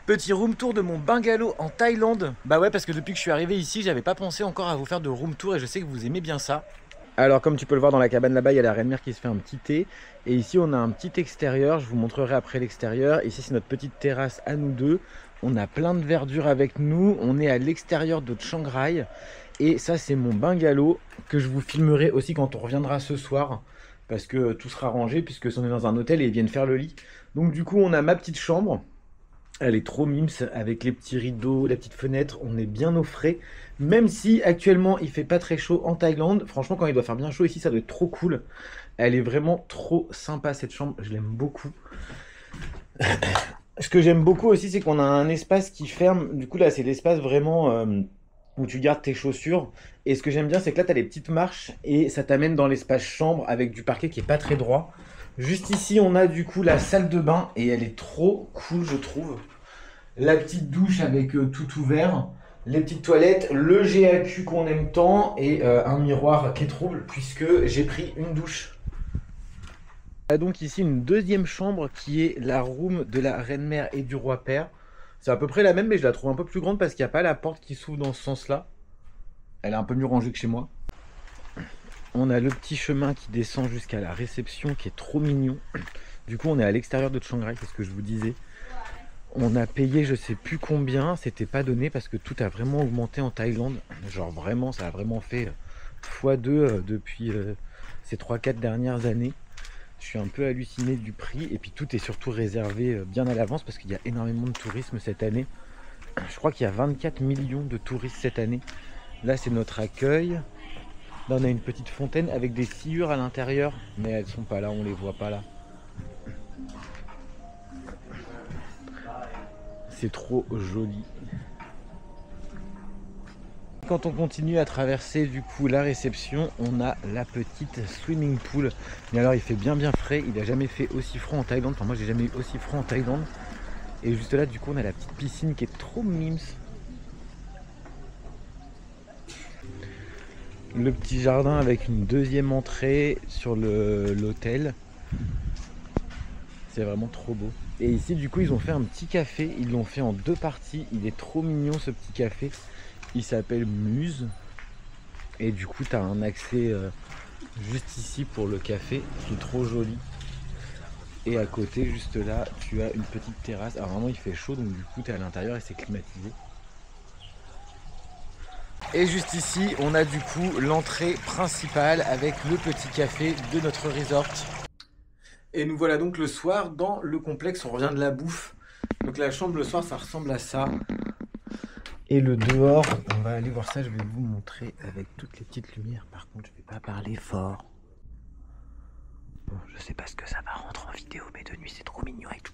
Petit room tour de mon bungalow en Thaïlande. Bah ouais, parce que depuis que je suis arrivé ici, j'avais pas pensé encore à vous faire de room tour et je sais que vous aimez bien ça. Alors comme tu peux le voir dans la cabane là-bas, il y a la reine mère qui se fait un petit thé. Et ici on a un petit extérieur, je vous montrerai après l'extérieur. Ici c'est notre petite terrasse à nous deux. On a plein de verdure avec nous, on est à l'extérieur de Chiang Rai. Et ça c'est mon bungalow que je vous filmerai aussi quand on reviendra ce soir. Parce que tout sera rangé puisque on est dans un hôtel et ils viennent faire le lit. Donc du coup on a ma petite chambre. Elle est trop mimes avec les petits rideaux, la petite fenêtre, on est bien au frais. Même si actuellement il fait pas très chaud en Thaïlande, franchement quand il doit faire bien chaud ici ça doit être trop cool. Elle est vraiment trop sympa cette chambre, je l'aime beaucoup. Ce que j'aime beaucoup aussi c'est qu'on a un espace qui ferme, du coup là c'est l'espace vraiment où tu gardes tes chaussures. Et ce que j'aime bien c'est que là tu as les petites marches et ça t'amène dans l'espace chambre avec du parquet qui est pas très droit. Juste ici, on a du coup la salle de bain et elle est trop cool, je trouve. La petite douche avec tout ouvert, les petites toilettes, le GAQ qu'on aime tant et un miroir qui est trouble puisque j'ai pris une douche. On a donc ici une deuxième chambre qui est la room de la reine-mère et du roi-père. C'est à peu près la même mais je la trouve un peu plus grande parce qu'il n'y a pas la porte qui s'ouvre dans ce sens-là. Elle est un peu mieux rangée que chez moi. On a le petit chemin qui descend jusqu'à la réception qui est trop mignon. Du coup on est à l'extérieur de Chiang Rai, c'est ce que je vous disais. On a payé je sais plus combien, c'était pas donné parce que tout a vraiment augmenté en Thaïlande. Genre vraiment, ça a vraiment fait x2 depuis ces 3-4 dernières années. Je suis un peu halluciné du prix et puis tout est surtout réservé bien à l'avance parce qu'il y a énormément de tourisme cette année. Je crois qu'il y a 24 millions de touristes cette année. Là c'est notre accueil. Là on a une petite fontaine avec des sciures à l'intérieur, mais elles sont pas là, on les voit pas là. C'est trop joli. Quand on continue à traverser du coup la réception, on a la petite swimming pool. Mais alors il fait bien frais, il n'a jamais fait aussi froid en Thaïlande. Enfin moi j'ai jamais eu aussi froid en Thaïlande. Et juste là du coup on a la petite piscine qui est trop mimes. Le petit jardin avec une deuxième entrée sur l'hôtel. C'est vraiment trop beau. Et ici du coup ils ont fait un petit café, ils l'ont fait en deux parties. Il est trop mignon ce petit café. Il s'appelle Muse. Et du coup tu as un accès juste ici pour le café qui est trop joli. Et à côté juste là tu as une petite terrasse. Alors vraiment il fait chaud donc du coup tu es à l'intérieur et c'est climatisé. Et juste ici on a du coup l'entrée principale avec le petit café de notre resort. Et nous voilà donc le soir dans le complexe, on revient de la bouffe. Donc la chambre le soir ça ressemble à ça. Et le dehors, on va aller voir ça, je vais vous montrer avec toutes les petites lumières. Par contre je vais pas parler fort. Bon, je sais pas ce que ça va rendre en vidéo mais de nuit c'est trop mignon avec